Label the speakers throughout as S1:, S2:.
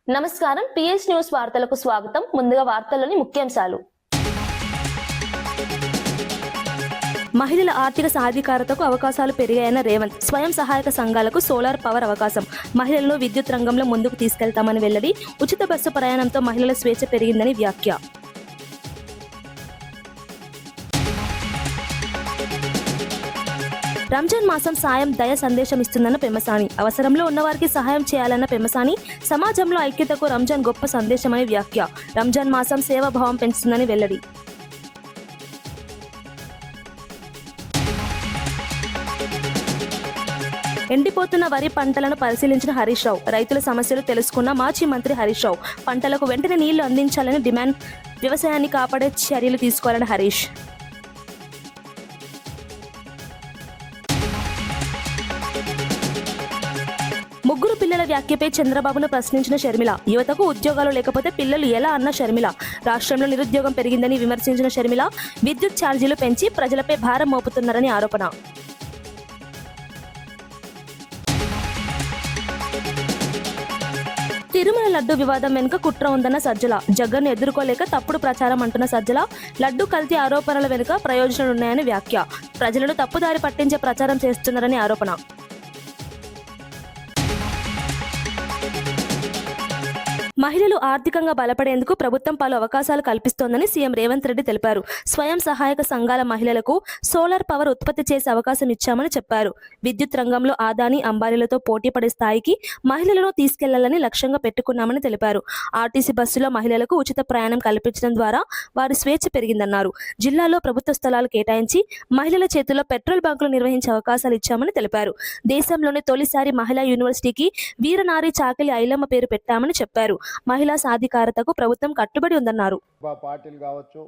S1: నమస్కారం PS news వార్తలకు స్వాగతం. ముందుగా వార్తల్లోని ముఖ్యాంశాలు. మహిళల ఆర్థిక సాధికారతకు అవకాశాలు పెరిగాయన్న రేవంత్. స్వయం సహాయక సంఘాలకు సోలార్ పవర్ అవకాశం. మహిళలను విద్యుత్ రంగంలో ముందుకు తీసుకెళ్తామని వెల్లడి. ఉచిత బస్సు ప్రయాణంతో మహిళల స్వేచ్ఛ పెరిగిందని వ్యాఖ్య. రంజాన్ మాసం సాయం దయ సందేశం ఇస్తుందన్న పెమ్మసాని. అవసరంలో ఉన్నవారికి సహాయం చేయాలన్న పెమ్మసాని. సమాజంలో ఐక్యతకు రంజాన్ గొప్ప సందేశమని వ్యాఖ్య. రంజాన్ మాసం సేవాభావం పెంచుతుందని వెల్లడి. ఎండిపోతున్న వరి పంటలను పరిశీలించిన హరీష్ రావు. రైతుల సమస్యలు తెలుసుకున్న మాజీ మంత్రి హరీష్ రావు. పంటలకు వెంటనే నీళ్లు అందించాలని డిమాండ్. వ్యవసాయాన్ని కాపాడే చర్యలు తీసుకోవాలని హరీష్. ముగ్గురు పిల్లల వ్యాఖ్యపై చంద్రబాబును ప్రశ్నించిన షర్మిల. యువతకు ఉద్యోగాలు లేకపోతే పిల్లలు ఎలా అన్న షర్మిల. రాష్ట్రంలో నిరుద్యోగం పెరిగిందని విమర్శించిన షర్మిల. విద్యుత్ ఛార్జీలు పెంచి ప్రజలపై భారం మోపుతున్నారని ఆరోపణ. తిరుమల లడ్డు వివాదం వెనుక కుట్ర ఉందన్న సజ్జల. జగన్ను ఎదుర్కోలేక తప్పుడు ప్రచారం అంటున్న సజ్జల. లడ్డు కల్తీ ఆరోపణల వెనుక ప్రయోజనాలున్నాయని వ్యాఖ్య. ప్రజలను తప్పుదారి పట్టించే ప్రచారం చేస్తున్నారని ఆరోపణ. మహిళలు ఆర్థికంగా బలపడేందుకు ప్రభుత్వం పలు అవకాశాలు కల్పిస్తోందని సీఎం రేవంత్ రెడ్డి తెలిపారు. స్వయం సహాయక సంఘాల మహిళలకు సోలార్ పవర్ ఉత్పత్తి చేసే అవకాశం ఇచ్చామని చెప్పారు. విద్యుత్ రంగంలో ఆదాని అంబానీలతో పోటీ పడే స్థాయికి మహిళలను తీసుకెళ్లాలని లక్ష్యంగా పెట్టుకున్నామని తెలిపారు. ఆర్టీసీ బస్సులో మహిళలకు ఉచిత ప్రయాణం కల్పించడం ద్వారా వారి స్వేచ్ఛ పెరిగిందన్నారు. జిల్లాలో ప్రభుత్వ స్థలాలు కేటాయించి మహిళల చేతుల్లో పెట్రోల్ బంకులు నిర్వహించే అవకాశాలు ఇచ్చామని తెలిపారు. దేశంలోని తొలిసారి మహిళా యూనివర్సిటీకి వీరనారి చాకలి ఐలమ్మ పేరు పెట్టామని చెప్పారు. మహిళా సాధికారతకు ప్రభుత్వం కట్టుబడి ఉందన్నారు.
S2: పాటిల్ కావచ్చు,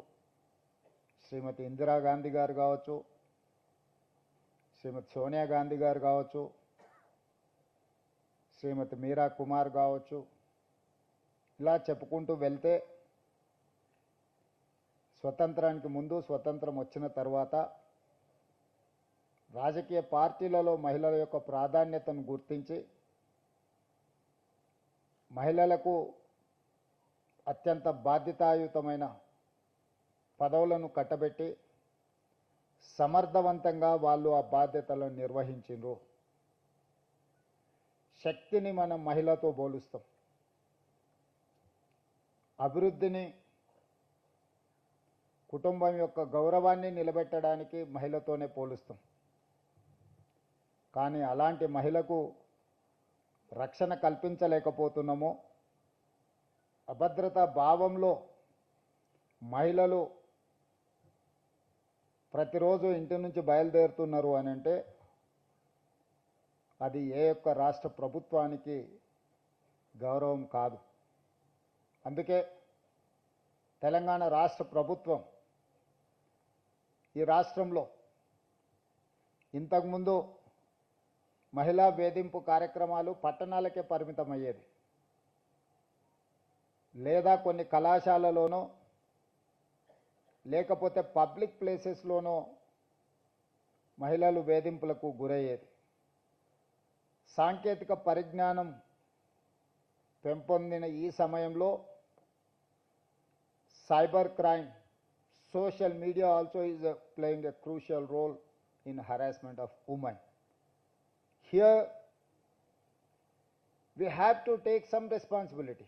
S2: శ్రీమతి ఇందిరాగాంధీ గారు కావచ్చు, శ్రీమతి సోనియా గాంధీ గారు కావచ్చు, శ్రీమతి మీరా కుమార్ కావచ్చు, ఇలా చెప్పుకుంటూ వెళ్తే స్వతంత్రానికి ముందు, స్వతంత్రం వచ్చిన తర్వాత రాజకీయ పార్టీలలో మహిళల యొక్క ప్రాధాన్యతను గుర్తించి మహిళలకు అత్యంత బాధ్యతాయుతమైన పదవులను కట్టబెట్టి సమర్థవంతంగా వాళ్ళు ఆ బాధ్యతలను నిర్వహించిండ్రు. శక్తిని మనం మహిళతో పోలుస్తాం, అభివృద్ధిని, కుటుంబం యొక్క గౌరవాన్ని నిలబెట్టడానికి మహిళతోనే పోలుస్తాం. కానీ అలాంటి మహిళకు రక్షణ కల్పించలేకపోతున్నామో, అభద్రతా భావంలో మహిళలు ప్రతిరోజు ఇంటి నుంచి బయలుదేరుతున్నారు అని అంటే అది ఏ ఒక్క రాష్ట్ర ప్రభుత్వానికి గౌరవం కాదు. అందుకే తెలంగాణ రాష్ట్ర ప్రభుత్వం ఈ రాష్ట్రంలో ఇంతకుముందు మహిళా వేధింపు కార్యక్రమాలు పట్టణాలకే పరిమితమయ్యేది, లేదా కొన్ని కళాశాలలోనో లేకపోతే పబ్లిక్ ప్లేసెస్లోనో మహిళలు వేధింపులకు గురయ్యేది. సాంకేతిక పరిజ్ఞానం పెంపొందిన ఈ సమయంలో cyber crime, social media also is playing a crucial role in harassment of women. Here we have to take some responsibility.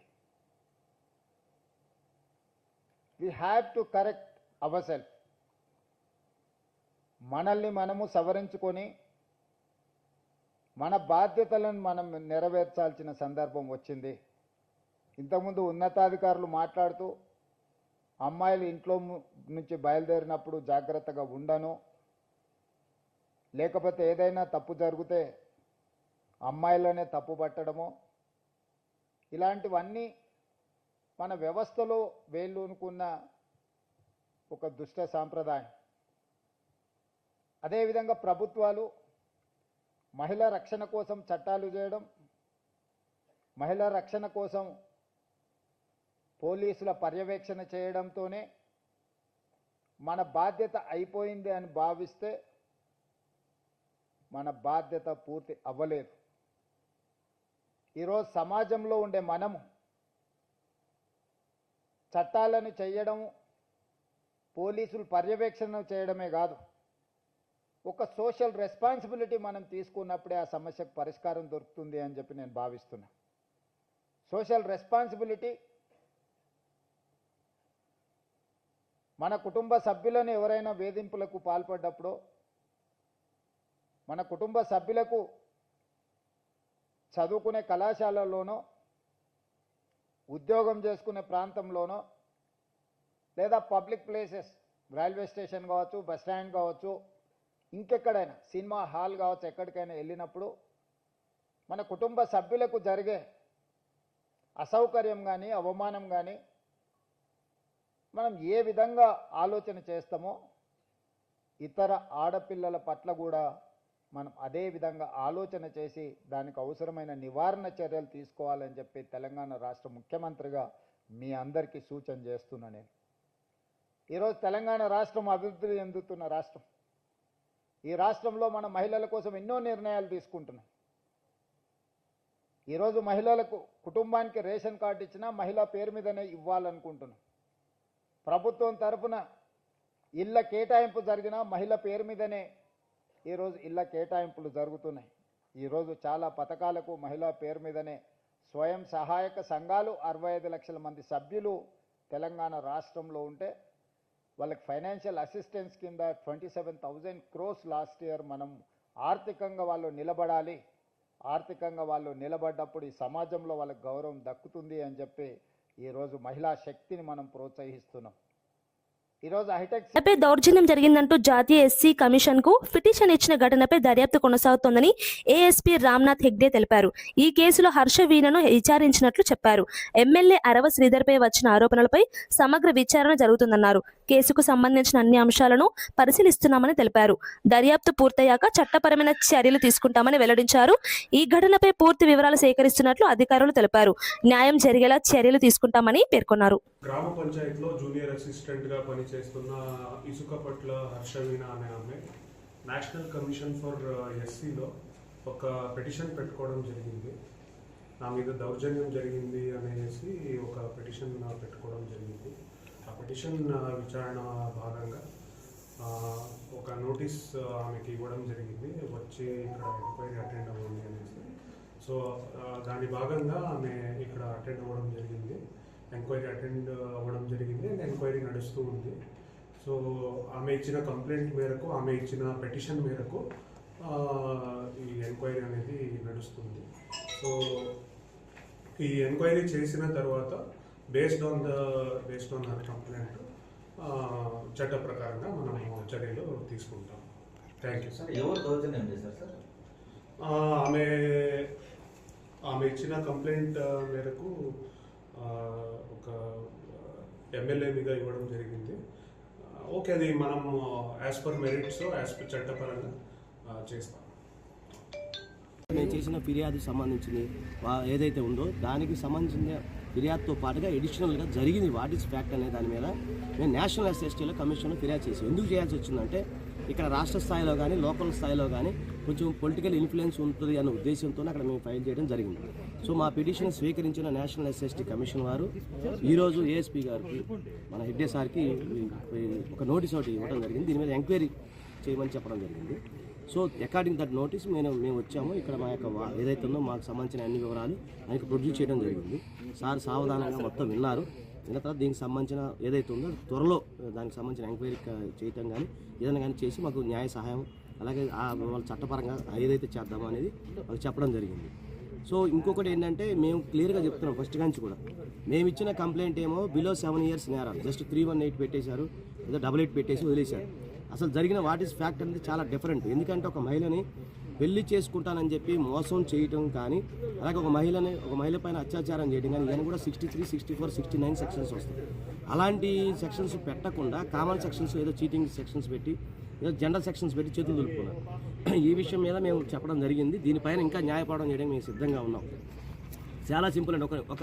S2: We have to correct ourselves. మనల్ని మనము సవరించుకొని మన బాధ్యతలను మనం నెరవేర్చాల్సిన సందర్భం వచ్చింది. ఇంతకుముందు ఉన్నతాధికారులు మాట్లాడుతూ అమ్మాయిలు ఇంట్లో నుంచి బయలుదేరినప్పుడు జాగ్రత్తగా ఉండను, లేకపోతే ఏదైనా తప్పు జరిగితే అమ్మాయిలనే తప్పు పట్టడము, ఇలాంటివన్నీ మన వ్యవస్థలో వేళ్ళూనుకున్న ఒక దుష్ట సాంప్రదాయం. అదేవిధంగా ప్రభుత్వాలు మహిళా రక్షణ కోసం చట్టాలు చేయడం, మహిళా రక్షణ కోసం పోలీసుల పర్యవేక్షణ చేయడంతోనే మన బాధ్యత అయిపోయింది అని భావిస్తే మన బాధ్యత పూర్తి అవ్వలేదు. ఈరోజు సమాజంలో ఉండే మనము చట్టాలను చేయడం, పోలీసులు పర్యవేక్షణ చేయడమే కాదు, ఒక సోషల్ రెస్పాన్సిబిలిటీ మనం తీసుకున్నప్పుడే ఆ సమస్యకు పరిష్కారం దొరుకుతుంది అని చెప్పి నేను భావిస్తున్నా. సోషల్ రెస్పాన్సిబిలిటీ మన కుటుంబ సభ్యులను ఎవరైనా వేధింపులకు పాల్పడ్డప్పుడు, మన కుటుంబ సభ్యులకు చదువుకునే కళాశాలలోనో, ఉద్యోగం చేసుకునే ప్రాంతంలోనో, లేదా పబ్లిక్ ప్లేసెస్, రైల్వే స్టేషన్ కావచ్చు, బస్ స్టాండ్ కావచ్చు, ఇంకెక్కడైనా సినిమా హాల్ కావచ్చు, ఎక్కడికైనా వెళ్ళినప్పుడు మన కుటుంబ సభ్యులకు జరిగే అసౌకర్యం కానీ అవమానం కానీ మనం ఏ విధంగా ఆలోచన చేస్తామో ఇతర ఆడపిల్లల పట్ల కూడా మనం అదే విధంగా ఆలోచన చేసి దానికి అవసరమైన నివారణ చర్యలు తీసుకోవాలని చెప్పి తెలంగాణ రాష్ట్ర ముఖ్యమంత్రిగా మీ అందరికీ సూచన చేస్తున్నా. నేను ఈరోజు తెలంగాణ రాష్ట్రం అభివృద్ధి చెందుతున్న రాష్ట్రం. ఈ రాష్ట్రంలో మన మహిళల కోసం ఎన్నో నిర్ణయాలు తీసుకుంటున్నాం. ఈరోజు మహిళలకు కుటుంబానికి రేషన్ కార్డు ఇచ్చినా మహిళ పేరు మీదనే ఇవ్వాలనుకుంటున్నాం. ప్రభుత్వం తరఫున ఇళ్ల కేటాయింపు జరిగినా మహిళ పేరు మీదనే ఈరోజు ఇళ్ల కేటాయింపులు జరుగుతున్నాయి. ఈరోజు చాలా పథకాలకు మహిళా పేరు మీదనే స్వయం సహాయక సంఘాలు 65 లక్షల మంది సభ్యులు తెలంగాణ రాష్ట్రంలో ఉంటే వాళ్ళకి ఫైనాన్షియల్ అసిస్టెన్స్ కింద 27,000 crores లాస్ట్ ఇయర్ మనం ఆర్థికంగా వాళ్ళు నిలబడాలి. ఆర్థికంగా వాళ్ళు నిలబడ్డప్పుడు ఈ సమాజంలో వాళ్ళకి గౌరవం దక్కుతుంది అని చెప్పి ఈరోజు మహిళా శక్తిని మనం ప్రోత్సహిస్తున్నాం. ఈరోజు హైటెక్
S1: పై దౌర్జన్యం జరిగిందంటూ జాతీయ ఎస్సీ కమిషన్ కు పిటిషన్ ఇచ్చిన ఘటనపై దర్యాప్తు కొనసాగుతోందని ఏఎస్పీ రామ్నాథ్ హెగ్డే తెలిపారు. ఈ కేసులో హర్ష వీణను విచారించినట్లు చెప్పారు. ఎమ్మెల్యే అరవ శ్రీధర్ పై వచ్చిన ఆరోపణలపై సమగ్ర విచారణ జరుగుతుందన్నారు. కేసుకు సంబంధించిన అన్ని అంశాలను పరిశీలిస్తున్నామని తెలిపారు. దర్యాప్తు పూర్తయ్యాక చట్టపరమైన చర్యలు తీసుకుంటామని వెల్లడించారు. ఈ ఘటనపై పూర్తి వివరాలు సేకరిస్తున్నట్లు అధికారులు తెలిపారు. న్యాయం జరిగేలా చర్యలు తీసుకుంటామని పేర్కొన్నారు.
S3: గ్రామ పంచాయతీలో జూనియర్ అసిస్టెంట్గా పనిచేస్తున్న ఇసుకపట్ల హర్షవీణ అనే ఆమె నేషనల్ కమిషన్ ఫర్ ఎస్సీలో ఒక పిటిషన్ పెట్టుకోవడం జరిగింది. నా మీద దౌర్జన్యం జరిగింది అనేసి ఒక పిటిషన్ పెట్టుకోవడం జరిగింది. ఆ పిటిషన్ విచారణ భాగంగా ఒక నోటీస్ ఆమెకి ఇవ్వడం జరిగింది, వచ్చి ఇక్కడ ఎంక్వైరీ అటెండ్ అవ్వండి అనేసి. సో దాని భాగంగా ఆమె ఇక్కడ అటెండ్ అవ్వడం జరిగింది. ఎంక్వైరీ అటెండ్ అవ్వడం జరిగింది. ఎంక్వైరీ నడుస్తూ ఉంది. సో ఆమె ఇచ్చిన కంప్లైంట్ మేరకు, ఆమె ఇచ్చిన పిటిషన్ మేరకు ఈ ఎంక్వైరీ అనేది నడుస్తుంది. సో ఈ ఎంక్వైరీ చేసిన తర్వాత బేస్డ్ ఆన్ హర్ కంప్లైంట్ చట్ట ప్రకారంగా మనం చర్యలు తీసుకుంటాం. Thank you sir.
S4: ఎవరు దౌర్జన్యం చేశారు సార్?
S3: ఆమె ఇచ్చిన కంప్లైంట్ మేరకు ఒక ఎమ్మెల్యే మీద ఇవ్వడం జరిగింది. ఓకే, అది మనం as per merits, as per చట్టపరంగా చేస్తాం.
S5: మేము చేసిన ఫిర్యాదుకు సంబంధించింది ఏదైతే ఉందో దానికి సంబంధించిన ఫిర్యాదుతో పాటుగా ఎడిషనల్గా జరిగింది వాట్ ఈస్ ఫ్యాక్ట్ అనే దాని మీద మేము నేషనల్ ఎస్ఎస్టీలో కమిషన్లో ఫిర్యాదు చేసాం. ఎందుకు చేయాల్సి వచ్చిందంటే ఇక్కడ రాష్ట్ర స్థాయిలో కానీ లోకల్ స్థాయిలో కానీ కొంచెం పొలిటికల్ ఇన్ఫ్లుయెన్స్ ఉంటుంది అనే ఉద్దేశంతో అక్కడ మేము ఫైల్ చేయడం జరిగింది. సో మా పిటిషన్ స్వీకరించిన నేషనల్ ఎస్ఎస్టీ కమిషన్ వారు ఈరోజు ఏఎస్పీ గారికి, మన హెడ్డే సార్కి ఒక నోటీస్ ఒకటి ఇవ్వడం జరిగింది. దీని మీద ఎంక్వైరీ చేయమని చెప్పడం జరిగింది. సో అకార్డింగ్ దట్ నోటీస్ మేము వచ్చాము. ఇక్కడ మా యొక్క ఏదైతే ఉందో మాకు సంబంధించిన అన్ని వివరాలు ఆయనకు ప్రొడ్యూస్ చేయడం జరిగింది. సార్ సావధానంగా మొత్తం విన్న తర్వాత దీనికి సంబంధించిన ఏదైతే ఉందో త్వరలో దానికి సంబంధించిన ఎంక్వైరీ చేయటం కానీ ఏదైనా కానీ చేసి మాకు న్యాయ సహాయం, అలాగే వాళ్ళ చట్టపరంగా ఏదైతే చేద్దామో అనేది మాకు చెప్పడం జరిగింది. సో ఇంకొకటి ఏంటంటే మేము క్లియర్గా చెప్తున్నాం ఫస్ట్ నుంచి కూడా, మేము ఇచ్చిన కంప్లైంట్ ఏమో బిలో 7 years నేరాలు, జస్ట్ 318 పెట్టేశారు, ఏదో 88 పెట్టేసి వదిలేశారు. అసలు జరిగిన వాట్ ఈస్ ఫ్యాక్ట్ అనేది చాలా డిఫరెంట్. ఎందుకంటే ఒక మహిళని పెళ్లి చేసుకుంటానని చెప్పి మోసం చేయటం కానీ, అలాగే ఒక మహిళ పైన అత్యాచారం చేయడం కానీ, ఇవన్నీ కూడా 63, 64, 69 సెక్షన్స్ వస్తాయి. అలాంటి సెక్షన్స్ పెట్టకుండా కామన్ సెక్షన్స్, ఏదో చీటింగ్ సెక్షన్స్ పెట్టి, ఏదో జనరల్ సెక్షన్స్ పెట్టి చేతులు దులుపుకున్నారు. ఈ విషయం మీద మేము చెప్పడం జరిగింది. దీనిపైన ఇంకా న్యాయపోవడం చేయడానికి మేము సిద్ధంగా ఉన్నాం. చాలా సింపుల్ అండి. ఒక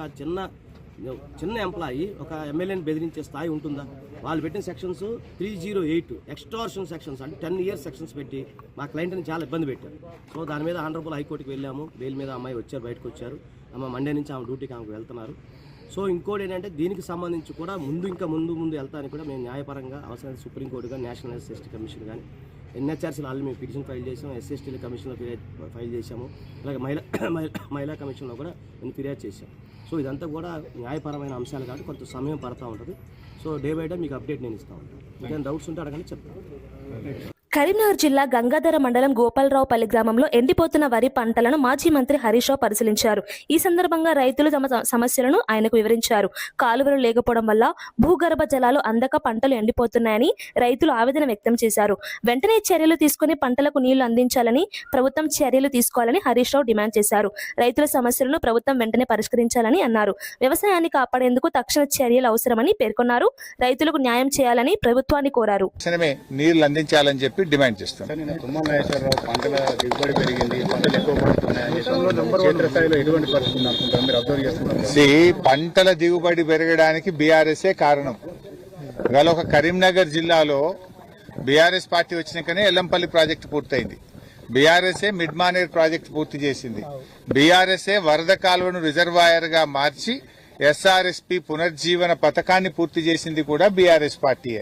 S5: చిన్న ఎంప్లాయీ ఒక ఎమ్మెల్యేని బెదిరించే స్థాయి ఉంటుందా? వాళ్ళు పెట్టిన సెక్షన్స్ 308 ఎక్స్టార్షన్ సెక్షన్స్, అంటే 10 years సెక్షన్స్ పెట్టి మా క్లయింట్ని చాలా ఇబ్బంది పెట్టారు. సో దాని మీద ఆనరబుల్ హైకోర్టుకి వెళ్ళాము. బెయిల్ మీద అమ్మాయి వచ్చారు, బయటకు వచ్చారు. మండే నుంచి ఆమె డ్యూటీకి ఆమెకు వెళ్తున్నారు. సో ఇంకోటి ఏంటంటే దీనికి సంబంధించి కూడా ముందు వెళ్తానికి కూడా మేము న్యాయపరంగా అవసరం సుప్రీంకోర్టుగా నేషనల్ ఎస్సీ కమిషన్ కానీ ఎన్హెచ్ఆర్సీలో ఆల్రెడీ మేము పిటిషన్ ఫైల్ చేసాము, ఎస్సీఎస్టీల కమిషన్లో ఫైల్ చేసాము, అలాగే మహిళా కమిషన్లో కూడా నేను ఫిర్యాదు చేశాం. సో ఇదంతా కూడా న్యాయపరమైన అంశాలు కాబట్టి కొంత సమయం పడుతూ ఉంటుంది. సో డే బై డే మీకు అప్డేట్ నేను ఇస్తూ ఉంటాను. మీకేమైనా డౌట్స్ ఉంటే అడగండి, చెప్తాను.
S1: కరీంనగర్ జిల్లా గంగాధర మండలం గోపాలరావుపల్లి గ్రామంలో ఎండిపోతున్న వరి పంటలను మాజీ మంత్రి హరీష్ రావు పరిశీలించారు. ఈ సందర్భంగా రైతులు తమ సమస్యలను ఆయనకు వివరించారు. కాలువలు లేకపోవడం వల్ల భూగర్భ జలాలు అందక పంటలు ఎండిపోతున్నాయని రైతులు ఆవేదన వ్యక్తం చేశారు. వెంటనే చర్యలు తీసుకుని పంటలకు నీళ్లు అందించాలని, ప్రభుత్వం చర్యలు తీసుకోవాలని హరీష్ రావు డిమాండ్ చేశారు. రైతుల సమస్యలను ప్రభుత్వం వెంటనే పరిష్కరించాలని అన్నారు. వ్యవసాయాన్ని కాపాడేందుకు తక్షణ చర్యలు అవసరమని పేర్కొన్నారు. రైతులకు న్యాయం చేయాలని ప్రభుత్వాన్ని కోరారు.
S2: నీళ్లు అందించాలని చెప్పి డిమాండ్ చేస్తాం.
S4: తుమ్మల నాగేశ్వరరావు పంటల దిగుబడి పెరిగింది, పంటలు ఎక్కువ పడుతున్నాయి, క్షేత్రస్థాయిలో ఎటువంటి పరిస్థితి అనుకుంటారు మీరు అబ్జర్వ్ చేస్తున్నారు?
S2: పంటల దిగుబడి పెరగడానికి బీఆర్ఎస్ఏ కారణం. ఇవాళ ఒక కరీంనగర్ జిల్లాలో బీఆర్ఎస్ పార్టీ వచ్చినాకనే ఎల్లంపల్లి ప్రాజెక్టు పూర్తయింది. బీఆర్ఎస్ఏ మిడ్ మానేర్ ప్రాజెక్టు పూర్తి చేసింది. బీఆర్ఎస్ఏ వరద కాలువను రిజర్వాయర్ గా మార్చి ఎస్ఆర్ఎస్పీ పునర్జీవన పథకాన్ని పూర్తి చేసింది కూడా బీఆర్ఎస్ పార్టీయే.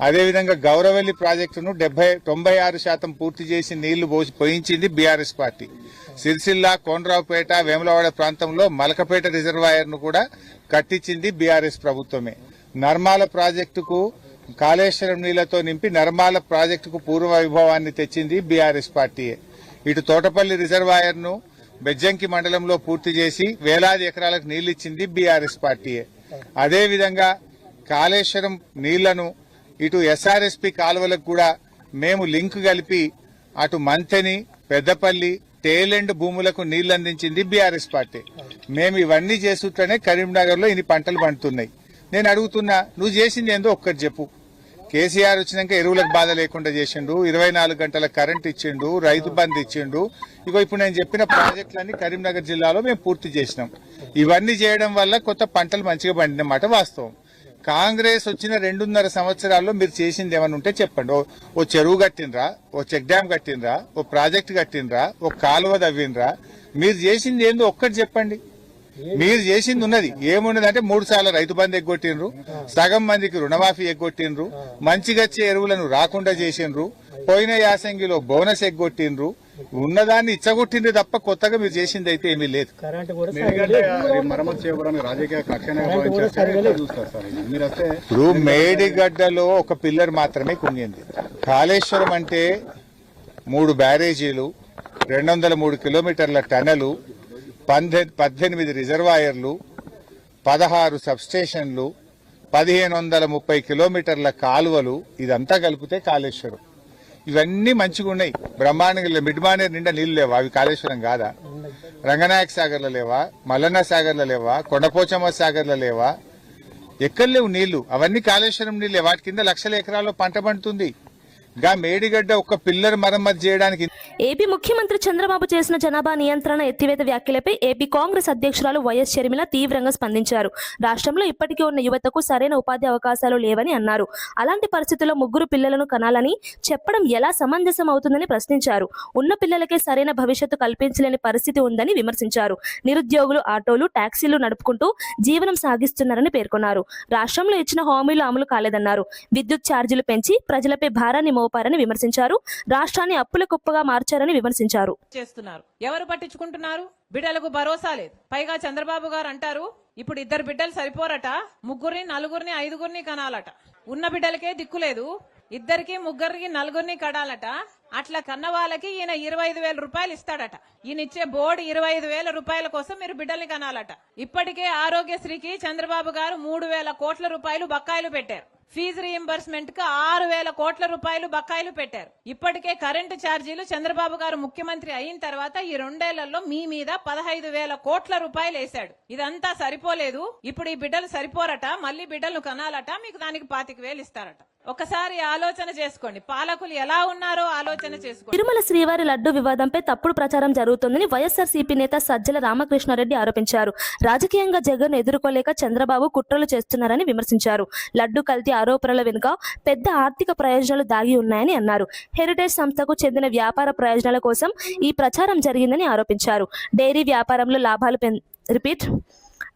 S2: అదేవిధంగా గౌరవల్లి ప్రాజెక్టును 96% పూర్తి చేసి నీళ్లు పోయించింది బీఆర్ఎస్ పార్టీ. సిరిసిల్ల, కోనరావుపేట, వేములవాడ ప్రాంతంలో మలకపేట రిజర్వాయర్ ను కూడా కట్టించింది బీఆర్ఎస్ ప్రభుత్వమే. నర్మాల ప్రాజెక్టుకు కాళేశ్వరం నీళ్లతో నింపి నర్మాల ప్రాజెక్టుకు పూర్వ వైభవాన్ని తెచ్చింది బీఆర్ఎస్ పార్టీయే. ఇటు తోటపల్లి రిజర్వాయర్ ను బెజ్జంకి మండలంలో పూర్తి చేసి వేలాది ఎకరాలకు నీళ్లిచ్చింది బీఆర్ఎస్ పార్టీయే. అదేవిధంగా కాళేశ్వరం నీళ్లను ఇటు ఎస్ఆర్ఎస్పీ కాలువలకు కూడా మేము లింక్ కలిపి అటు మంతెని, పెద్దపల్లి, టేలెండ్ భూములకు నీళ్లు అందించింది బీఆర్ఎస్ పార్టీ. మేము ఇవన్నీ చేస్తుంటేనే కరీంనగర్ లో ఇన్ని పంటలు పండుతున్నాయి. నేను అడుగుతున్నా, నువ్వు చేసింది ఏందో ఒక్కటి చెప్పు. కేసీఆర్ వచ్చినాక ఎరువులకు బాధ లేకుండా చేసిండు, 24 గంటల కరెంట్ ఇచ్చిండు, రైతు బంధు ఇచ్చిండు. ఇప్పుడు నేను చెప్పిన ప్రాజెక్టులన్నీ కరీంనగర్ జిల్లాలో మేము పూర్తి చేసినాం. ఇవన్నీ చేయడం వల్ల కొత్త పంటలు మంచిగా పండినమాట వాస్తవం. కాంగ్రెస్ వచ్చిన 2.5 సంవత్సరాల్లో మీరు చేసింది ఏమైనా ఉంటే చెప్పండి. ఓ చెరువు కట్టినరా, ఓ చెక్ డ్యామ్ కట్టినరా, ఓ ప్రాజెక్టు కట్టినరా, ఓ కాలువ తవ్వినరా? మీరు చేసింది ఏందో ఒక్కటి చెప్పండి. మీరు చేసింది ఉన్నది ఏమున్నదంటే 3 సార్లు రైతు బంధు ఎగ్గొట్టిండ్రు, సగం మందికి రుణమాఫీ ఎగ్గొట్టిండ్రు, మంచిగచ్చే ఎరువులను రాకుండా చేసిండ్రు, పోయిన యాసంగిలో బోనస్ ఎగ్గొట్టిండ్రు. ఉన్నదాన్ని ఇచ్చగొట్టిండ్రు తప్ప కొత్తగా మీరు చేసింది అయితే ఏమీ లేదు. ఇప్పుడు మేడిగడ్డలో ఒక పిల్లర్ మాత్రమే కుంగింది. కాళేశ్వరం అంటే 3 బ్యారేజీలు, 203 కిలోమీటర్ల టనలు, 18 రిజర్వాయర్లు, 16 సబ్స్టేషన్లు, 1530 కిలోమీటర్ల కాలువలు, ఇదంతా కలిపితే కాళేశ్వరం. ఇవన్నీ మంచిగా ఉన్నాయి, బ్రహ్మాండంగా. మిడ్ మానేర్ నిండా నీళ్లు లేవా? అవి కాళేశ్వరం కాదా? రంగనాయక సాగర్లో లేవా? మల్లన్న సాగర్లో లేవా? కొండపోచమ్మ సాగర్లో లేవా? ఎక్కడ లేవు నీళ్లు? అవన్నీ కాళేశ్వరం నీళ్లే. వాటి కింద లక్షల ఎకరాల్లో పంట పండుతుంది. గా మేడిగడ్డ ఒక పిల్లర్ మరమ్మతు చేయడానికి.
S1: ఏపీ ముఖ్యమంత్రి చంద్రబాబు చేసిన జనాభా నియంత్రణ ఎత్తివేత వ్యాఖ్యలపై ఏపీ కాంగ్రెస్ అధ్యక్షురాలు వైఎస్ షర్మిల తీవ్రంగా స్పందించారు. రాష్ట్రంలో ఇప్పటికీ ఉన్న యువతకు సరైన ఉపాధి అవకాశాలు లేవని అన్నారు. అలాంటి పరిస్థితుల్లో 3 పిల్లలను కనాలని చెప్పడం ఎలా సమంజసం అవుతుందని ప్రశ్నించారు. ఉన్న పిల్లలకే సరైన భవిష్యత్తు కల్పించలేని పరిస్థితి ఉందని విమర్శించారు. నిరుద్యోగులు ఆటోలు, టాక్సీలు నడుపుకుంటూ జీవనం సాగిస్తున్నారని పేర్కొన్నారు. రాష్ట్రంలో ఇచ్చిన హామీలు అమలు కాలేదన్నారు. విద్యుత్ ఛార్జీలు పెంచి ప్రజలపై భారాన్ని మోపారని విమర్శించారు. రాష్ట్రాన్ని అప్పుల కుప్పగా మార్చారని విమర్శించారు.
S6: చేస్తున్నారు, ఎవరు పట్టించుకుంటున్నారు? బిడ్డలకు భరోసా లేదు. పైగా చంద్రబాబు గారు అంటారు ఇప్పుడు 2 బిడ్డలు సరిపోరట, 3, 4, 5 కనాలట. ఉన్న బిడ్డలకే దిక్కులేదు, 2, 3, 4 కడాలట. అట్లా కన్న వాళ్ళకి ఈయన 25,000 రూపాయలు ఇస్తాడట. ఈయన ఇచ్చే బోర్డు 25,000 రూపాయల కోసం మీరు బిడ్డల్ని కనాలట. ఇప్పటికే ఆరోగ్యశ్రీకి చంద్రబాబు గారు 3,000 కోట్ల రూపాయలు బకాయిలు పెట్టారు. ఫీజు రీఎంబర్స్మెంట్ కు 6,000 కోట్ల రూపాయలు బకాయిలు పెట్టారు. ఇప్పటికే కరెంటు ఛార్జీలు చంద్రబాబు గారు ముఖ్యమంత్రి అయిన తర్వాత ఈ 2 ఏళ్లలో మీ మీద 15,000 కోట్ల రూపాయలు వేశాడు. ఇదంతా సరిపోలేదు, ఇప్పుడు ఈ బిడ్డలు సరిపోరట, మళ్ళీ బిడ్డలను కనాలట, మీకు దానికి 25,000 ఇస్తారట. ఒకసారి ఆలోచన చేసుకోండి, పాలకులు ఎలా ఉన్నారో ఆలోచన చేసుకోండి.
S1: తిరుమల శ్రీవారి లడ్డు వివాదంపై తప్పుడు ప్రచారం జరుగుతోందని వైఎస్ఆర్సీపీ నేత సజ్జల రామకృష్ణారెడ్డి ఆరోపించారు. రాజకీయంగా జగన్ ఎదుర్కోలేక చంద్రబాబు కుట్రలు చేస్తున్నారని విమర్శించారు. లడ్డు కల్తీ ఆరోపణల వెనుక పెద్ద ఆర్థిక ప్రయోజనాలు దాగి ఉన్నాయని అన్నారు. హెరిటేజ్ సంస్థకు చెందిన వ్యాపార ప్రయోజనాల కోసం ఈ ప్రచారం జరిగిందని ఆరోపించారు. డైరీ వ్యాపారంలో లాభాలు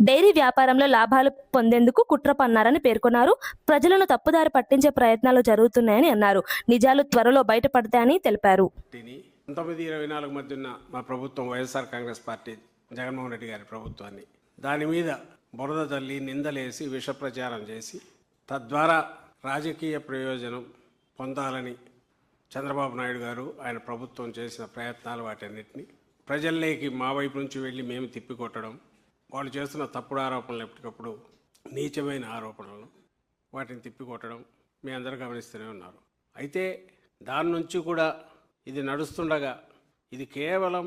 S1: డైరీ వ్యాపారంలో లాభాలు పొందేందుకు కుట్ర పన్నారని పేర్కొన్నారు. ప్రజలను తప్పుదారి పట్టించే ప్రయత్నాలు జరుగుతున్నాయని అన్నారు. నిజాలు త్వరలో బయటపడతాయని తెలిపారు.
S7: 1924 మధ్య ఉన్న మా ప్రభుత్వం వైఎస్ఆర్ కాంగ్రెస్ పార్టీ జగన్మోహన్ రెడ్డి గారి ప్రభుత్వాన్ని దాని మీద బురద తల్లి నిందలేసి విష ప్రచారం చేసి తద్వారా రాజకీయ ప్రయోజనం పొందాలని చంద్రబాబు నాయుడు గారు ఆయన ప్రభుత్వం చేసిన ప్రయత్నాలు వాటన్నిటిని ప్రజల్లోకి మా వైపు నుంచి వెళ్ళి మేము తిప్పికొట్టడం, వాళ్ళు చేస్తున్న తప్పుడు ఆరోపణలు ఎప్పటికప్పుడు నీచమైన ఆరోపణలను వాటిని తిప్పికొట్టడం మీ అందరూ గమనిస్తూనే ఉన్నారు. అయితే దాని నుంచి కూడా ఇది నడుస్తుండగా ఇది కేవలం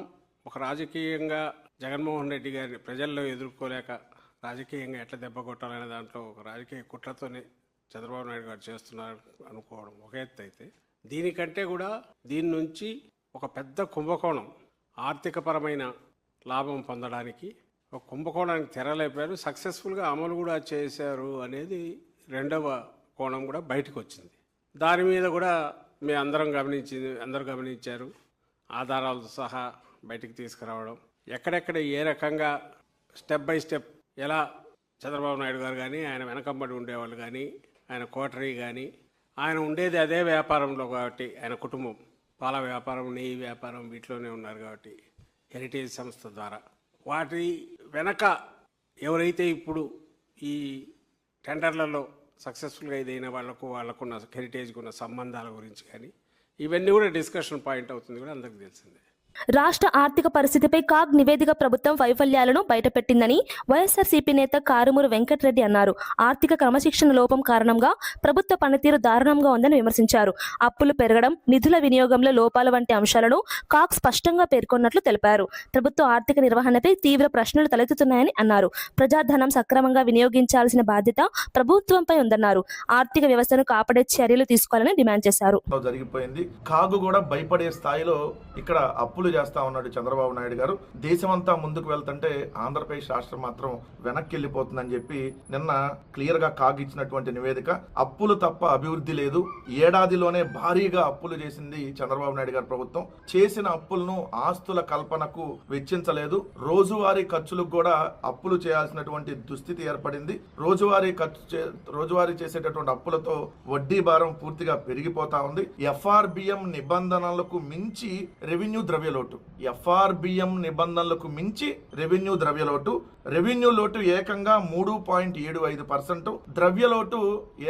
S7: ఒక రాజకీయంగా జగన్మోహన్ రెడ్డి గారిని ప్రజల్లో ఎదుర్కోలేక రాజకీయంగా ఎట్లా దెబ్బ కొట్టాలనే దాంట్లో ఒక రాజకీయ కుట్రతోనే చంద్రబాబు నాయుడు గారు చేస్తున్నారు అనుకోవడం ఒక ఎత్తు అయితే, దీనికంటే కూడా దీని నుంచి ఒక పెద్ద కుంభకోణం ఆర్థికపరమైన లాభం పొందడానికి ఒక కుంభకోణానికి తెరలేపారు, సక్సెస్ఫుల్గా అమలు కూడా చేశారు అనేది రెండవ కోణం కూడా బయటకు వచ్చింది. దాని మీద కూడా మీ అందరూ గమనించారు. ఆధారాలతో సహా బయటికి తీసుకురావడం, ఎక్కడెక్కడ ఏ రకంగా స్టెప్ బై స్టెప్ ఎలా చంద్రబాబు నాయుడు గారు కానీ ఆయన వెనకంబడి ఉండేవాళ్ళు కానీ ఆయన కోటరీ కానీ ఆయన ఉండేది అదే వ్యాపారంలో కాబట్టి ఆయన కుటుంబం పాల వ్యాపారం, నెయ్యి వ్యాపారం వీటిలోనే ఉన్నారు కాబట్టి హెరిటేజ్ సంస్థ ద్వారా వాటి వెనక ఎవరైతే ఇప్పుడు ఈ టెండర్లలో సక్సెస్ఫుల్గా ఇదైన వాళ్ళకున్న హెరిటేజ్కి ఉన్న సంబంధాల గురించి కానీ ఇవన్నీ కూడా డిస్కషన్ పాయింట్ అవుతుంది కూడా అందరికీ తెలిసిందే.
S1: రాష్ట్ర ఆర్థిక పరిస్థితిపై కాగ్ నివేదిక ప్రభుత్వం వైఫల్యాలను బయటపెట్టిందని వైఎస్ఆర్సీపీ నేత కారుమూరు వెంకటరెడ్డి అన్నారు. ఆర్థిక క్రమశిక్షణ లోపం కారణంగా ప్రభుత్వ పనితీరు దారుణంగా ఉందని విమర్శించారు. అప్పులు పెరగడం, నిధుల వినియోగంలో లోపాల వంటి అంశాలను కాగ్ స్పష్టంగా పేర్కొన్నట్లు తెలిపారు. ప్రభుత్వ ఆర్థిక నిర్వహణపై తీవ్ర ప్రశ్నలు తలెత్తుతున్నాయని అన్నారు. ప్రజాధనం సక్రమంగా వినియోగించాల్సిన బాధ్యత ప్రభుత్వంపై ఉందన్నారు. ఆర్థిక వ్యవస్థను కాపాడే చర్యలు తీసుకోవాలని డిమాండ్ చేశారు.
S8: జరిగిపోయింది. కాగు కూడా భయపడే స్థాయిలో ఇక్కడ అప్పులు చేస్తా ఉన్నాడు చంద్రబాబు నాయుడు గారు. దేశమంతా ముందుకు వెళ్తుంటే ఆంధ్రప్రదేశ్ రాష్ట్రం మాత్రం వెనక్కి వెళ్ళిపోతుందని చెప్పి నిన్న క్లియర్ గా కాగ్ ఇచ్చినటువంటి నివేదిక. అప్పులు తప్ప అభివృద్ధి లేదు. ఏడాదిలోనే భారీగా అప్పులు చేసింది చంద్రబాబు నాయుడు గారి ప్రభుత్వం. చేసిన అప్పులను ఆస్తుల కల్పనకు వెచ్చించలేదు. రోజువారీ ఖర్చులకు కూడా అప్పులు చేయాల్సినటువంటి దుస్థితి ఏర్పడింది. రోజువారీ చేసేటటువంటి అప్పులతో వడ్డీ భారం పూర్తిగా పెరిగిపోతా ఉంది. ఎఫ్ఆర్బిఎం నిబంధనలకు మించి రెవెన్యూ ద్రవ్యలోటు, ఎఫ్ఆర్బిఎం నిబంధనలకు మించి రెవెన్యూ ద్రవ్యలోటు, రెవెన్యూ లోటు ఏకంగా 3.75%, ద్రవ్యలోటు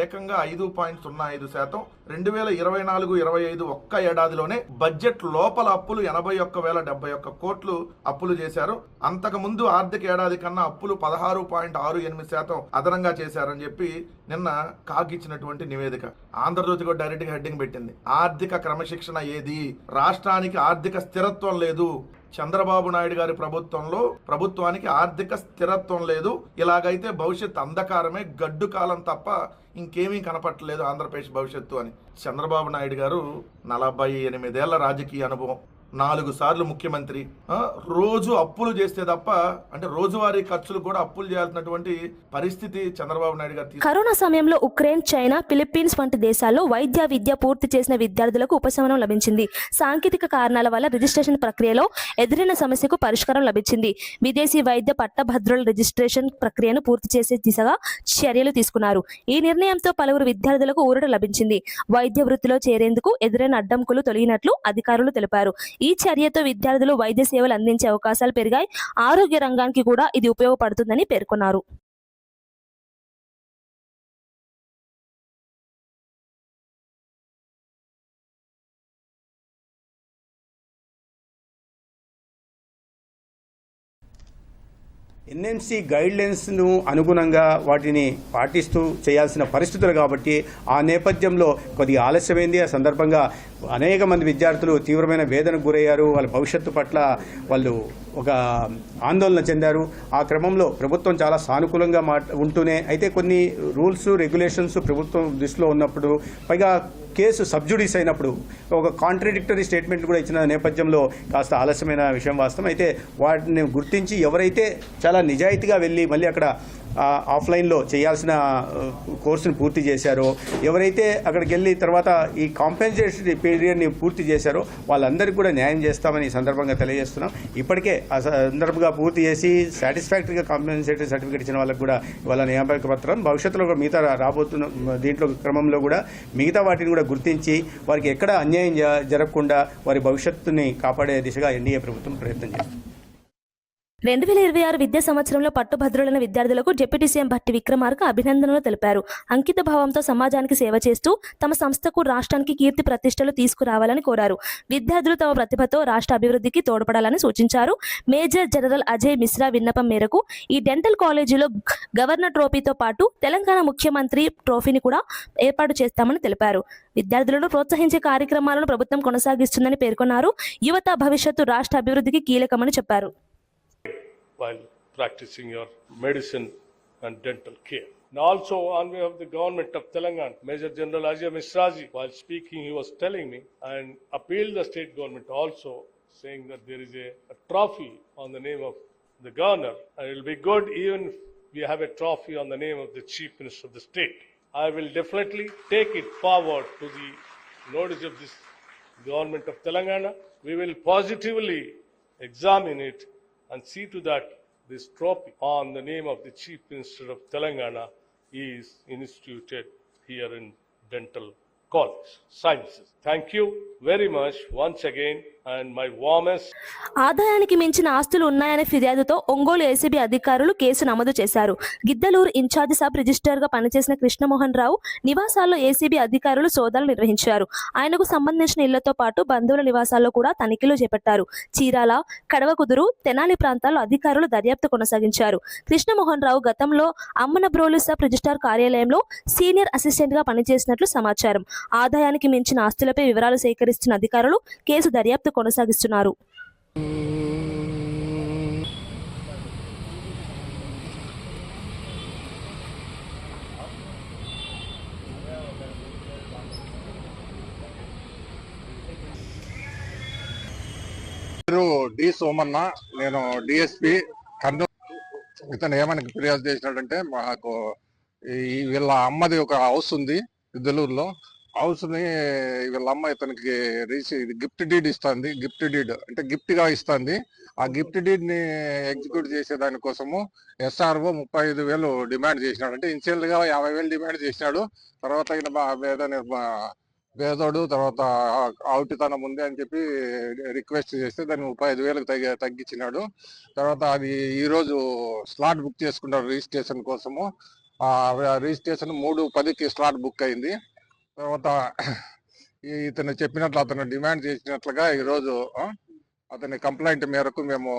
S8: ఏకంగా 5.05%. 2024-25 ఒక్క ఏడాదిలోనే బడ్జెట్ లోపల అప్పులు 81,071 కోట్లు అప్పులు చేశారు. అంతకు ముందు ఆర్థిక ఏడాది కన్నా అప్పులు 16.68% అదనంగా చేశారని చెప్పి నిన్న కాగ్ ఇచ్చినటువంటి నివేదిక. ఆంధ్రజ్యోతి కూడా డైరెక్ట్ గా హెడ్డింగ్ పెట్టింది, ఆర్థిక క్రమశిక్షణ ఏది, రాష్ట్రానికి ఆర్థిక స్థిరత్వం లేదు. చంద్రబాబు నాయుడు గారి ప్రభుత్వానికి ఆర్థిక స్థిరత్వం లేదు. ఇలాగైతే భవిష్యత్ అంధకారమే, గడ్డు కాలం తప్ప ఇంకేమీ కనపట్టలేదు ఆంధ్రప్రదేశ్ భవిష్యత్తు అని. చంద్రబాబు నాయుడు గారు 48 ఏళ్ల రాజకీయ అనుభవం, 4 సార్లు ముఖ్యమంత్రి, రోజు అప్పులు చేస్తే తప్ప అంటే రోజువారీ ఖర్చులు కూడా అప్పులు చేయాల్సినటువంటి పరిస్థితి చంద్రబాబు నాయుడు గారు.
S1: కరోనా సమయంలో ఉక్రెయిన్, చైనా, ఫిలిప్పీన్స్ వంటి దేశాల్లో వైద్య విద్య పూర్తి చేసిన విద్యార్థులకు ఉపశమనం లభించింది. సాంకేతిక కారణాల వల్ల రిజిస్ట్రేషన్ ప్రక్రియలో ఎదురైన సమస్యకు పరిష్కారం లభించింది. విదేశీ వైద్య పట్టభద్రుల రిజిస్ట్రేషన్ ప్రక్రియను పూర్తి చేసే దిశగా చర్యలు తీసుకున్నారు. ఈ నిర్ణయంతో పలువురు విద్యార్థులకు ఊరట లభించింది. వైద్య వృత్తిలో చేరేందుకు ఎదురైన అడ్డంకులు తొలగినట్లు అధికారులు తెలిపారు. ఈ చర్యతో విద్యార్థులు వైద్య సేవలు అందించే అవకాశాలు పెరిగాయి. ఆరోగ్య రంగానికి కూడా ఇది ఉపయోగపడుతుందని పేర్కొన్నారు.
S9: ఎన్ఎంసీ గైడ్లైన్స్ను అనుగుణంగా వాటిని పాటిస్తూ చేయాల్సిన పరిస్థితులు కాబట్టి ఆ నేపథ్యంలో కొద్దిగా ఆలస్యమైంది. ఆ సందర్భంగా అనేక మంది విద్యార్థులు తీవ్రమైన వేదనకు గురయ్యారు. వాళ్ళ భవిష్యత్తు పట్ల వాళ్ళు ఒక ఆందోళన చెందారు. ఆ క్రమంలో ప్రభుత్వం చాలా సానుకూలంగా ఉంటూనే అయితే కొన్ని రూల్స్ రెగ్యులేషన్స్ ప్రభుత్వం దృష్టిలో ఉన్నప్పుడు, పైగా కేసు సబ్జుడిస్ అయినప్పుడు ఒక కాంట్రడిక్టరీ స్టేట్మెంట్ కూడా ఇచ్చిన నేపథ్యంలో కాస్త ఆలస్యమైన విషయం వాస్తవం. అయితే వాటిని గుర్తించి ఎవరైతే చాలా నిజాయితీగా వెళ్ళి మళ్ళీ అక్కడ ఆఫ్లైన్లో చేయాల్సిన కోర్సును పూర్తి చేశారో, ఎవరైతే అక్కడికి వెళ్ళి తర్వాత ఈ కాంపెన్సేటరీ పీరియడ్ని పూర్తి చేశారో వాళ్ళందరికీ కూడా న్యాయం చేస్తామని ఈ సందర్భంగా తెలియజేస్తున్నాం. ఇప్పటికే ఆ సందర్భంగా పూర్తి చేసి సాటిస్ఫాక్టరీగా కాంపెన్సేటరీ సర్టిఫికేట్ ఇచ్చిన వాళ్ళకు కూడా వాళ్ళ నియామక పత్రం, భవిష్యత్తులో కూడా మిగతా రాబోతున్న దీంట్లో క్రమంలో కూడా మిగతా వాటిని కూడా గుర్తించి వారికి ఎక్కడ అన్యాయం జరగకుండా వారి భవిష్యత్తుని కాపాడే దిశగా ఎన్డీఏ ప్రభుత్వం ప్రయత్నం చేస్తుంది.
S1: 2026 విద్యా సంవత్సరంలో పట్టుభద్రులైన విద్యార్థులకు డిప్యూటీ సీఎం భట్టి విక్రమార్క అభినందనలు తెలిపారు. అంకిత భావంతో సమాజానికి సేవ చేస్తూ తమ సంస్థకు, రాష్ట్రానికి కీర్తి ప్రతిష్టలు తీసుకురావాలని కోరారు. విద్యార్థులు తమ ప్రతిభతో రాష్ట్ర అభివృద్ధికి తోడ్పడాలని సూచించారు. మేజర్ జనరల్ అజయ్ మిశ్రా విన్నపం మేరకు ఈ డెంటల్ కాలేజీలో గవర్నర్ ట్రోఫీతో పాటు తెలంగాణ ముఖ్యమంత్రి ట్రోఫీని కూడా ఏర్పాటు చేస్తామని తెలిపారు. విద్యార్థులను ప్రోత్సహించే కార్యక్రమాలను ప్రభుత్వం కొనసాగిస్తుందని పేర్కొన్నారు. యువత భవిష్యత్తు రాష్ట్ర అభివృద్ధికి కీలకమని చెప్పారు.
S10: While practicing your medicine and dental care. And also on behalf of the government of Telangana, Major General Ajay Misraji, while speaking, he was telling me and appealed the state government also, saying that there is a trophy on the name of the governor, and it will be good even if we have a trophy on the name of the chief minister of the state. I will definitely take it forward to the notice of this government of Telangana. We will positively examine it and see to that this trophy on the name of the Chief Minister of Telangana is instituted here in Dental College Sciences. Thank you very much once again and my warmest.
S1: ఆదాయానికి మించిన ఆస్తులు ఉన్నాయనే ఫిర్యాదుతో Ongole ACB అధికారులు case నమోదు చేశారు. Giddalur incharge sub రిజిస్ట్రార్గా పనిచేసిన కృష్ణమోహన్ రావు నివాసాల్లో ACB అధికారులు సోదాలు నిర్వహించారు. ఆయనకు సంబంధించిన ఇళ్లతో పాటు బంధువుల నివాసాల్లో కూడా తనిఖీలు చేపట్టారు. చీరాల, కడవకుదురు, తెనాలి ప్రాంతాల్లో అధికారులు దర్యాప్తు కొనసాగించారు. కృష్ణమోహన్ రావు గతంలో అమ్మనబ్రోలు సబ్ రిజిస్ట్రార్ కార్యాలయంలో సీనియర్ అసిస్టెంట్గా పనిచేసినట్లు సమాచారం. ఆదాయానికి మించిన ఆస్తులపై వివరాలు సేకరిస్తున్న అధికారులు కేసు దర్యాప్తు కొనసాగిస్తున్నారు.
S4: డి సోమన్న, నేను డిఎస్పి కర్నూలు. ఇతను ఏమని ఫిర్యాదు చేసినాడంటే, మాకు వీళ్ళ అమ్మది ఒక హౌస్ ఉంది గిద్దలూరులో. హౌస్ ని వీళ్ళ అమ్మ ఇతనికి గిఫ్ట్ డీడ్ ఇస్తుంది. గిఫ్ట్ డీడ్ అంటే గిఫ్ట్ గా ఇస్తుంది. ఆ గిఫ్ట్ డీడ్ ని ఎగ్జిక్యూట్ చేసే దానికోసము SRO 35,000 డిమాండ్ చేసినాడు. అంటే ఇనిషియల్ గా 50,000 డిమాండ్ చేసినాడు. తర్వాత పేదోడు, తర్వాత అవుటితనం ఉంది అని చెప్పి రిక్వెస్ట్ చేస్తే దాన్ని 35,000 తగ్గించినాడు. తర్వాత అది ఈ రోజు స్లాట్ బుక్ చేసుకున్నాడు రిజిస్ట్రేషన్ కోసము. ఆ రిజిస్ట్రేషన్ 3:10కి స్లాట్ బుక్ అయింది. తర్వాత ఇతను చెప్పినట్లు, అతను డిమాండ్ చేసినట్లుగా ఈరోజు అతని కంప్లైంట్ మేరకు మేము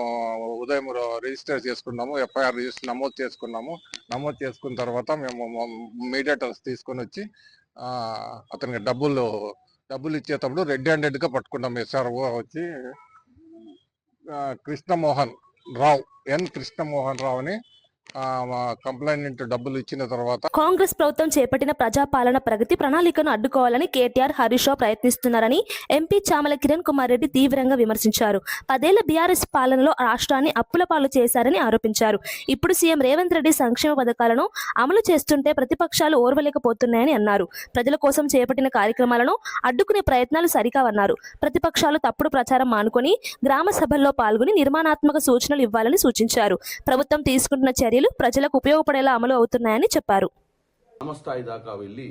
S4: ఉదయం రిజిస్టర్ చేసుకున్నాము. FIR రిజిస్టర్ నమోదు చేసుకున్నాము. నమోదు చేసుకున్న తర్వాత మేము మీడియేటర్స్ తీసుకొని వచ్చి అతనికి డబ్బులు ఇచ్చేటప్పుడు రెడ్ హ్యాండెడ్ గా పట్టుకున్నాం. SRO వచ్చి కృష్ణమోహన్ రావు అని కంప్లైంట్ డబ్బులు ఇచ్చిన తర్వాత
S1: కాంగ్రెస్ ప్రభుత్వం చేపట్టిన ప్రజాపాలన ప్రగతి ప్రణాళికను అడ్డుకోవాలని కేటీఆర్, హరీష్ రావు ప్రయత్నిస్తున్నారని ఎంపీ చామల కిరణ్ కుమార్ రెడ్డి తీవ్రంగా విమర్శించారు. 10 ఏళ్ల బీఆర్ఎస్ పాలనలో రాష్ట్రాన్ని అప్పుల పాలు చేశారని ఆరోపించారు. ఇప్పుడు సీఎం రేవంత్ రెడ్డి సంక్షేమ పథకాలను అమలు చేస్తుంటే ప్రతిపక్షాలు ఓర్వలేకపోతున్నాయని అన్నారు. ప్రజల కోసం చేపట్టిన కార్యక్రమాలను అడ్డుకునే ప్రయత్నాలు సరికావన్నారు. ప్రతిపక్షాలు తప్పుడు ప్రచారం మానుకొని గ్రామ సభల్లో పాల్గొని నిర్మాణాత్మక సూచనలు ఇవ్వాలని సూచించారు. ప్రభుత్వం తీసుకుంటున్న చర్యలు ప్రజలకు ఉపయోగపడేలా అమలు అవుతున్నాయని చెప్పారు.
S11: గ్రామ స్థాయి దాకా వెళ్లి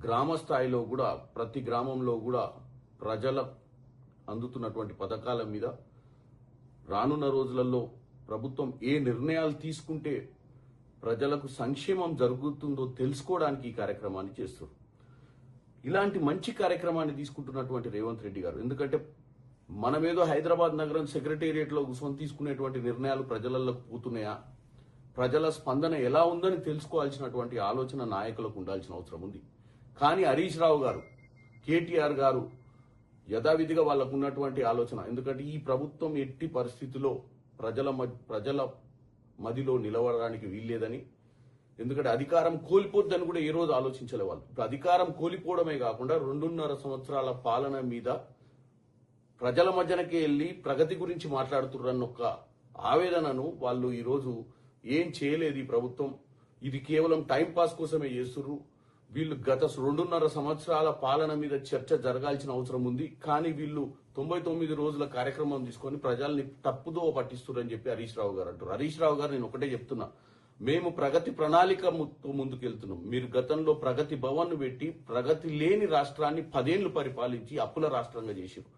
S11: గ్రామ స్థాయిలో కూడా ప్రతి గ్రామంలో కూడా ప్రజల అందుతున్నటువంటి పథకాల మీద రానున్న రోజులలో ప్రభుత్వం ఏ నిర్ణయాలు తీసుకుంటే ప్రజలకు సంక్షేమం జరుగుతుందో తెలుసుకోవడానికి ఈ కార్యక్రమాన్ని చేస్తారు. ఇలాంటి మంచి కార్యక్రమాన్ని తీసుకుంటున్నటువంటి రేవంత్ రెడ్డి గారు, ఎందుకంటే మనమేదో హైదరాబాద్ నగరం సెక్రటేరియట్ లో కూర్చొని తీసుకునేటువంటి నిర్ణయాలు ప్రజలకు పోతున్నాయా, ప్రజల స్పందన ఎలా ఉందని తెలుసుకోవాల్సినటువంటి ఆలోచన నాయకులకు ఉండాల్సిన అవసరం ఉంది. కానీ హరీష్ రావు గారు, కేటీఆర్ గారు యథావిధిగా వాళ్ళకు ఉన్నటువంటి ఆలోచన, ఎందుకంటే ఈ ప్రభుత్వం ఎట్టి పరిస్థితిలో ప్రజల మదిలో నిలవడానికి వీల్లేదని, ఎందుకంటే అధికారం కోల్పోద్దని కూడా ఏ రోజు ఆలోచించలే వాళ్ళు. ఇప్పుడు అధికారం కోల్పోవడమే కాకుండా 2.5 సంవత్సరాల పాలన మీద ప్రజల మధ్యనకి వెళ్లి ప్రగతి గురించి మాట్లాడుతున్న ఒక ఆవేదనను వాళ్ళు ఈరోజు ఏం చేయలేదు ఈ ప్రభుత్వం, ఇది కేవలం టైం పాస్ కోసమే చేస్తున్నారు. వీళ్ళు గత 2.5 సంవత్సరాల పాలన మీద చర్చ జరగాల్సిన అవసరం ఉంది. కానీ వీళ్ళు 99 రోజుల కార్యక్రమం తీసుకొని ప్రజల్ని తప్పుదో పట్టిస్తున్నారని చెప్పి హరీష్ రావు గారు అంటారు. హరీష్ రావు గారు, నేను ఒకటే చెప్తున్నా, మేము ప్రగతి ప్రణాళికతో ముందుకెళ్తున్నాం. మీరు గతంలో ప్రగతి భవన్ పెట్టి ప్రగతి లేని రాష్ట్రాన్ని 10 ఏళ్లు పరిపాలించి అప్పుల రాష్ట్రంగా చేశారు.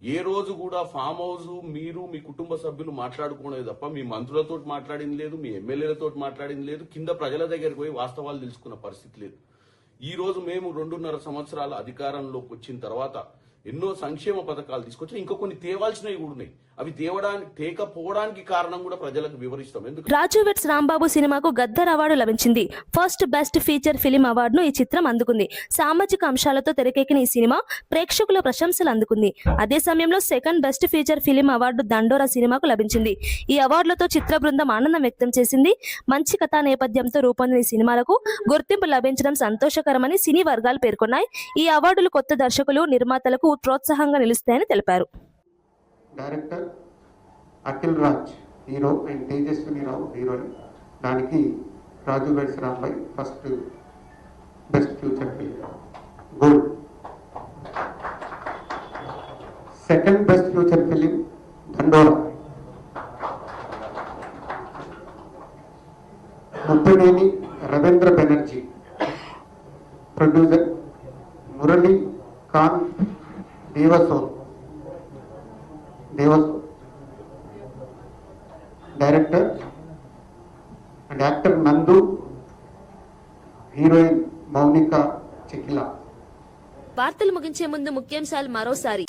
S11: ఏ రోజు కూడా ఫామ్ హౌస్ మీరు మీ కుటుంబ సభ్యులు మాట్లాడుకోలేదు తప్ప మీ మంత్రులతో మాట్లాడింది లేదు, మీ ఎమ్మెల్యేలతో మాట్లాడింది లేదు, కింద ప్రజల దగ్గరికి పోయి వాస్తవాలు తెలుసుకున్న పరిస్థితి లేదు. ఈ రోజు మేము 2.5 సంవత్సరాల అధికారంలోకి వచ్చిన తర్వాత ఎన్నో సంక్షేమ పథకాలు తీసుకొచ్చి ఇంకా కొన్ని తేవాల్సినవి కూడా ఉన్నాయి. అవి తేకపోవడానికి కారణం కూడా ప్రజలకు వివరిస్తాం. ఎందుకు
S1: రాజు వెట్స్ రాంబాబు సినిమాకు గద్దర్ అవార్డు లభించింది. ఫస్ట్ బెస్ట్ ఫీచర్ ఫిలిం అవార్డును ఈ చిత్రం అందుకుంది. సామాజిక అంశాలతో తెరకెక్కిన ఈ సినిమా ప్రేక్షకుల ప్రశంసలు అందుకుంది. అదే సమయంలో second best feature film award దండోరా సినిమాకు లభించింది. ఈ అవార్డులతో చిత్ర బృందం ఆనందం వ్యక్తం చేసింది. మంచి కథా నేపథ్యంతో రూపొందిన ఈ సినిమాలకు గుర్తింపు లభించడం సంతోషకరమని సినీ వర్గాలు పేర్కొన్నాయి. ఈ అవార్డులు కొత్త దర్శకులు, నిర్మాతలకు ప్రోత్సాహంగా నిలుస్తాయని తెలిపారు.
S12: Director Akhil Raj hero and Tejaswini Rao heroine. దానికి Raju weds Rambai first best feature film gold. Second best feature film Dandora. Muppaneni Ravindra Banerjee producer, Murali Kanth Devaso director and actor Nandu, heroine Mounika Chikila.
S1: వార్తలు ముగించే ముందు ముఖ్యాంశాలు మరోసారి.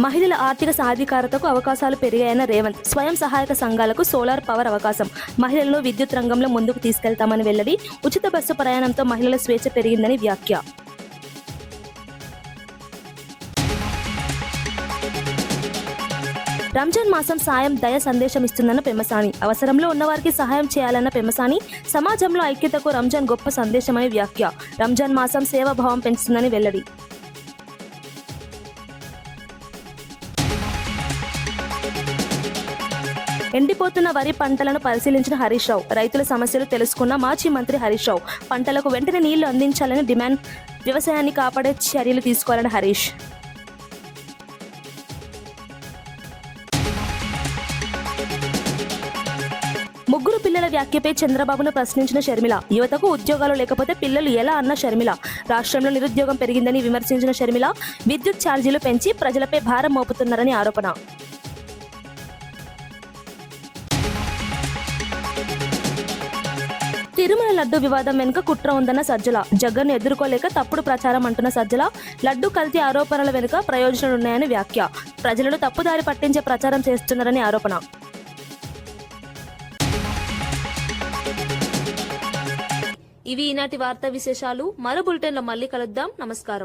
S1: మహిళల ఆర్థిక సాధికారతకు అవకాశాలు పెరిగాయన్న రేవంత్. స్వయం సహాయక సంఘాలకు సోలార్ పవర్ అవకాశం. మహిళలను విద్యుత్ రంగంలో ముందుకు తీసుకెళ్తామని వెల్లడి. ఉచిత బస్సు ప్రయాణంతో మహిళల స్వేచ్ఛ పెరిగిందని వ్యాఖ్య. రంజాన్ మాసం సాయం దయ సందేశం ఇస్తుందన్న పెమ్మసాని. అవసరంలో ఉన్నవారికి సహాయం చేయాలన్న పెమ్మసాని. సమాజంలో ఐక్యతకు రంజాన్ గొప్ప సందేశమని వ్యాఖ్య. రంజాన్ మాసం సేవాభావం పెంచుతుందని వెల్లడి. ఎండిపోతున్న వరి పంటలను పరిశీలించిన హరీష్ రావు. రైతుల సమస్యలు తెలుసుకున్న మాజీ మంత్రి హరీష్ రావు. పంటలకు వెంటనే నీళ్లు అందించాలని డిమాండ్. వ్యవసాయాన్ని కాపాడే చర్యలు తీసుకోవాలని హరీష్. ముగ్గురు పిల్లల వ్యాఖ్యపై చంద్రబాబును ప్రశ్నించిన షర్మిల. యువతకు ఉద్యోగాలు లేకపోతే పిల్లలు ఎలా అన్న షర్మిల. రాష్ట్రంలో నిరుద్యోగం పెరిగిందని విమర్శించిన షర్మిల. విద్యుత్ ఛార్జీలు పెంచి ప్రజలపై భారం మోపుతున్నారని ఆరోపణ. తిరుమల లడ్డు వివాదం వెనుక కుట్ర ఉందన్న సజ్జల. జగన్ను ఎదుర్కోలేక తప్పుడు ప్రచారం అంటున్న సజ్జల. లడ్డు కల్తీ ఆరోపణల వెనుక ప్రయోజనాలున్నాయని వ్యాఖ్య. ప్రజలను తప్పుదారి పట్టించే ప్రచారం చేస్తున్నారని ఆరోపణ. ఇవి ఈనాటి వార్తా విశేషాలు. మరో బులెటిన్లో మళ్ళీ కలుద్దాం. నమస్కారం.